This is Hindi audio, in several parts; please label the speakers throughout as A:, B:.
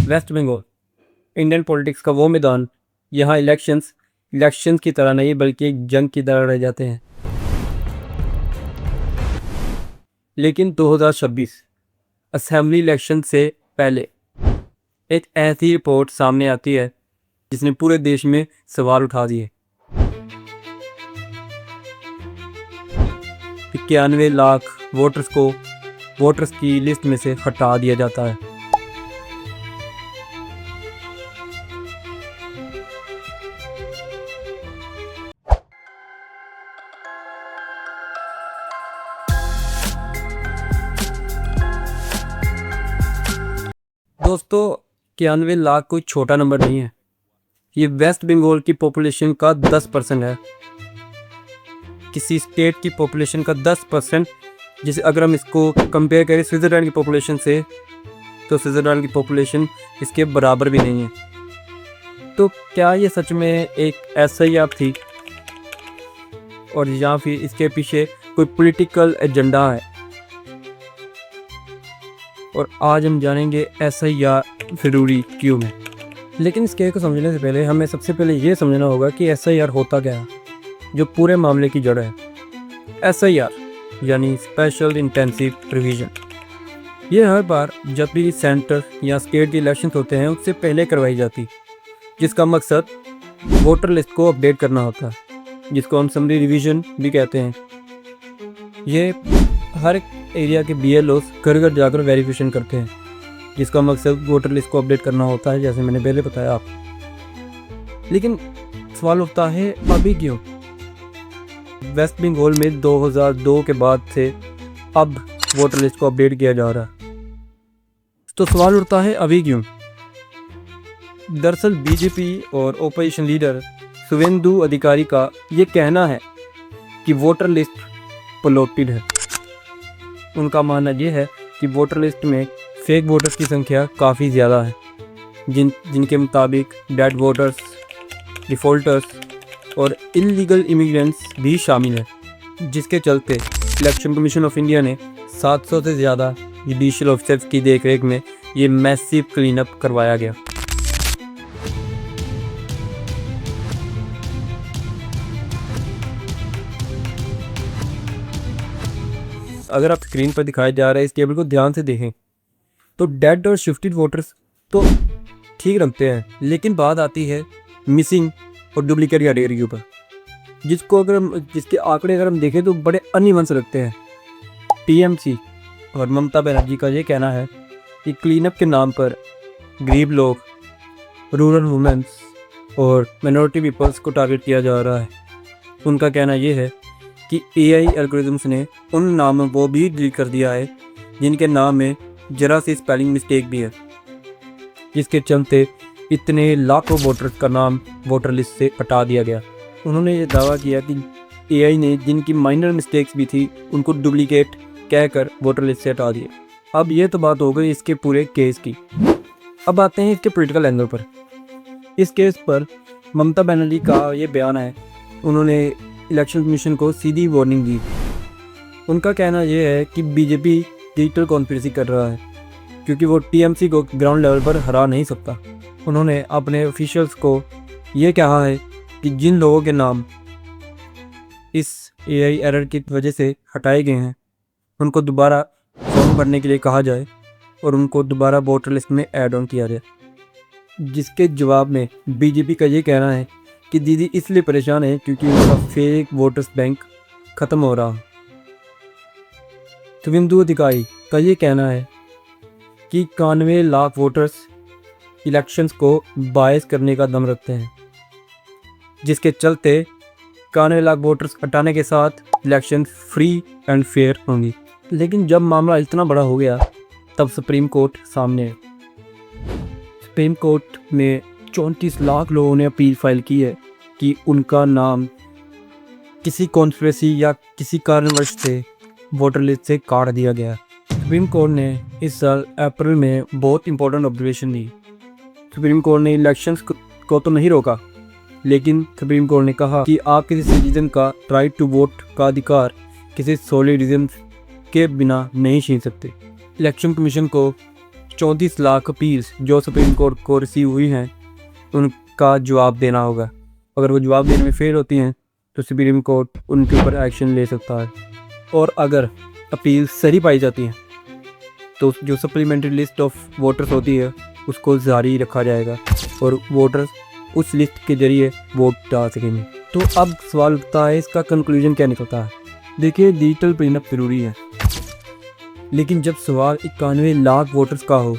A: वेस्ट बंगाल इंडियन पॉलिटिक्स का वो मैदान, यहाँ इलेक्शंस की तरह नहीं बल्कि एक जंग की तरह रह जाते हैं। लेकिन 2026 असेंबली इलेक्शन से पहले एक ऐसी रिपोर्ट सामने आती है जिसने पूरे देश में सवाल उठा दिए। 91 लाख वोटर्स को वोटर्स की लिस्ट में से हटा दिया जाता है। दोस्तों, 91 लाख कोई छोटा नंबर नहीं है। ये वेस्ट बंगाल की पॉपुलेशन का 10% है। किसी स्टेट की पॉपुलेशन का 10%, जिसे अगर हम इसको कंपेयर करें स्विट्ज़रलैंड की पॉपुलेशन से, तो स्विट्ज़रलैंड की पॉपुलेशन इसके बराबर भी नहीं है। तो क्या ये सच में एक SIR थी और या फिर इसके पीछे कोई पॉलिटिकल एजेंडा है? और आज हम जानेंगे SIR ज़रूरी क्यों है। लेकिन इसके को समझने से पहले हमें सबसे पहले ये समझना होगा कि SIR होता क्या है, जो पूरे मामले की जड़ है। SIR यानी स्पेशल इंटेंसिव रिवीजन। ये हर बार जब भी सेंटर या स्टेट के इलेक्शन होते हैं उससे पहले करवाई जाती, जिसका मकसद वोटर लिस्ट को अपडेट करना होता है, जिसको हम समरी रिवीजन भी कहते हैं। ये हर एरिया के BLOs घर घर जाकर वेरिफिकेशन करते हैं, जिसका मकसद वोटर लिस्ट को अपडेट करना होता है, जैसे मैंने पहले बताया आपको। लेकिन सवाल उठता है, अभी क्यों? वेस्ट बंगाल में 2002 के बाद से अब वोटर लिस्ट को अपडेट किया जा रहा है। तो सवाल उठता है, अभी क्यों? दरअसल BJP और ओपोजिशन लीडर शुवेंदु अधिकारी का ये कहना है कि वोटर लिस्ट पोल्यूटेड है। उनका मानना यह है कि वोटर लिस्ट में फेक वोटर्स की संख्या काफ़ी ज़्यादा है, जिनके मुताबिक डेड वोटर्स, डिफ़ॉल्टर्स और इलीगल इमिग्रेंट्स भी शामिल हैं, जिसके चलते इलेक्शन कमीशन ऑफ इंडिया ने 700 से ज़्यादा जुडिशियल ऑफिसर्स की देखरेख में ये मैसिव क्लीन अप करवाया गया। अगर आप स्क्रीन पर दिखाए जा रहे हैं इस टेबल को ध्यान से देखें तो डेड और शिफ्टेड वोटर्स तो ठीक रखते हैं, लेकिन बात आती है मिसिंग और डुप्लीकेट कैटेगरी के ऊपर, जिसके आंकड़े अगर हम देखें तो बड़े अनइवन से लगते हैं। TMC और ममता बनर्जी का ये कहना है कि क्लीनअप के नाम पर गरीब लोग, रूरल वुमेन्स और माइनॉरिटी पीपल्स को टारगेट किया जा रहा है। उनका कहना ये है कि AI एल्गोरिथम्स ने उन नामों को भी डिलीट कर दिया है जिनके नाम में जरा सी स्पेलिंग मिस्टेक भी है, जिसके चलते इतने लाखों वोटर्स का नाम वोटर लिस्ट से हटा दिया गया। उन्होंने ये दावा किया कि AI ने जिनकी माइनर मिस्टेक्स भी थी उनको डुप्लीकेट कहकर वोटर लिस्ट से हटा दिए। अब ये तो बात हो गई इसके पूरे केस की। अब आते हैं इसके पॉलिटिकल एंगल पर। इस केस पर ममता बनर्जी का ये बयान है, उन्होंने इलेक्शन कमीशन को सीधी वार्निंग दी। उनका कहना यह है कि BJP डिजिटल कॉन्स्पिरेसी कर रहा है, क्योंकि वो TMC को ग्राउंड लेवल पर हरा नहीं सकता। उन्होंने अपने ऑफिशियल्स को ये कहा है कि जिन लोगों के नाम इस AI एरर की वजह से हटाए गए हैं उनको दोबारा फॉर्म भरने के लिए कहा जाए और उनको दोबारा वोटर लिस्ट में ऐड ऑन किया जाए। जिसके जवाब में BJP का ये कहना है कि दीदी इसलिए परेशान है क्योंकि उनका फेक वोटर्स बैंक ख़त्म हो रहा। शुवेंदु अधिकारी का ये कहना है कि 91 लाख वोटर्स इलेक्शंस को बायस करने का दम रखते हैं, जिसके चलते 91 लाख वोटर्स हटाने के साथ इलेक्शन फ्री एंड फेयर होंगी। लेकिन जब मामला इतना बड़ा हो गया तब सुप्रीम कोर्ट सामने है। सुप्रीम कोर्ट में 34 लाख लोगों ने अपील फाइल की है कि उनका नाम किसी कॉन्स्पिरेसी या किसी कारणवश से वोटर लिस्ट से काट दिया गया। सुप्रीम कोर्ट ने इस साल अप्रैल में बहुत इंपॉर्टेंट ऑब्जर्वेशन दी। सुप्रीम कोर्ट ने इलेक्शंस को तो नहीं रोका, लेकिन सुप्रीम कोर्ट ने कहा कि आप किसी सिटीजन का राइट टू वोट का अधिकार किसी सॉलिड रीजन के बिना नहीं छीन सकते। इलेक्शन कमीशन को 34 लाख अपील्स जो सुप्रीम कोर्ट को रिसीव हुई हैं उनका जवाब देना होगा। अगर वो जवाब देने में फेल होती हैं तो सुप्रीम कोर्ट उनके ऊपर एक्शन ले सकता है, और अगर अपील सही पाई जाती हैं तो जो सप्लीमेंट्री लिस्ट ऑफ वोटर्स होती है उसको जारी रखा जाएगा और वोटर्स उस लिस्ट के ज़रिए वोट डाल सकेंगे। तो अब सवाल उठता है इसका कंक्लूजन क्या निकलता है। देखिए, डिजिटल प्रीनअप जरूरी है, लेकिन जब सवाल 91 लाख वोटर्स का हो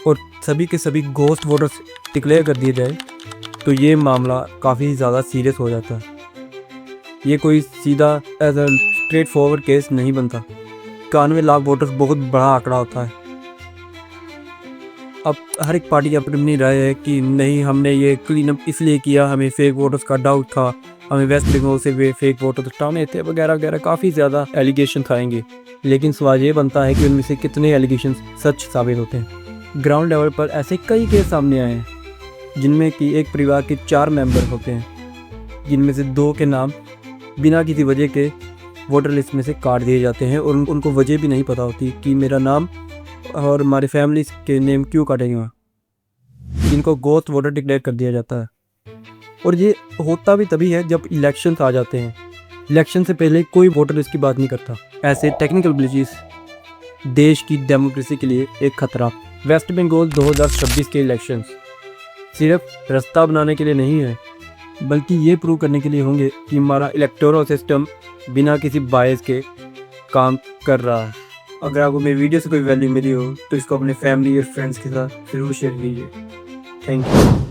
A: और सभी के सभी घोस्ट वोटर्स डिक्लेयर कर दिए जाए तो ये मामला काफ़ी ज़्यादा सीरियस हो जाता है। ये कोई सीधा as a straightforward case नहीं बनता। 91 लाख वोटर्स बहुत बड़ा आंकड़ा होता है। अब हर एक पार्टी की अपनी अपनी राय है कि नहीं, हमने ये क्लीन अप इसलिए किया, हमें फेक वोटर्स का डाउट था, हमें वेस्ट बंगाल से वे फेक वोटर्स हटाने थे वगैरह वगैरह, काफ़ी ज़्यादा एलिगेशन आएंगे। लेकिन सवाल ये बनता है कि उनमें से कितने एलिगेशन सच साबित होते हैं। ग्राउंड लेवल पर ऐसे कई केस सामने आए हैं जिनमें कि एक परिवार के 4 मेंबर होते हैं, जिनमें से 2 के नाम बिना किसी वजह के वोटर लिस्ट में से काट दिए जाते हैं और उनको वजह भी नहीं पता होती कि मेरा नाम और हमारे फैमिली के नेम क्यों काटेंगे वहाँ, जिनको गोस्ट वोटर डिक्लेयर कर दिया जाता है। और ये होता भी तभी है जब इलेक्शन आ जाते हैं। इलेक्शन से पहले कोई वोटर लिस्ट की बात नहीं करता। ऐसे टेक्निकल ग्लिचेस देश की डेमोक्रेसी के लिए एक खतरा। वेस्ट बंगाल 2026 के इलेक्शंस सिर्फ रास्ता बनाने के लिए नहीं है, बल्कि ये प्रूव करने के लिए होंगे कि हमारा इलेक्टोरल सिस्टम बिना किसी बायस के काम कर रहा है। अगर आपको मेरी वीडियो से कोई वैल्यू मिली हो तो इसको अपने फैमिली और फ्रेंड्स के साथ ज़रूर शेयर कीजिए। Thank you.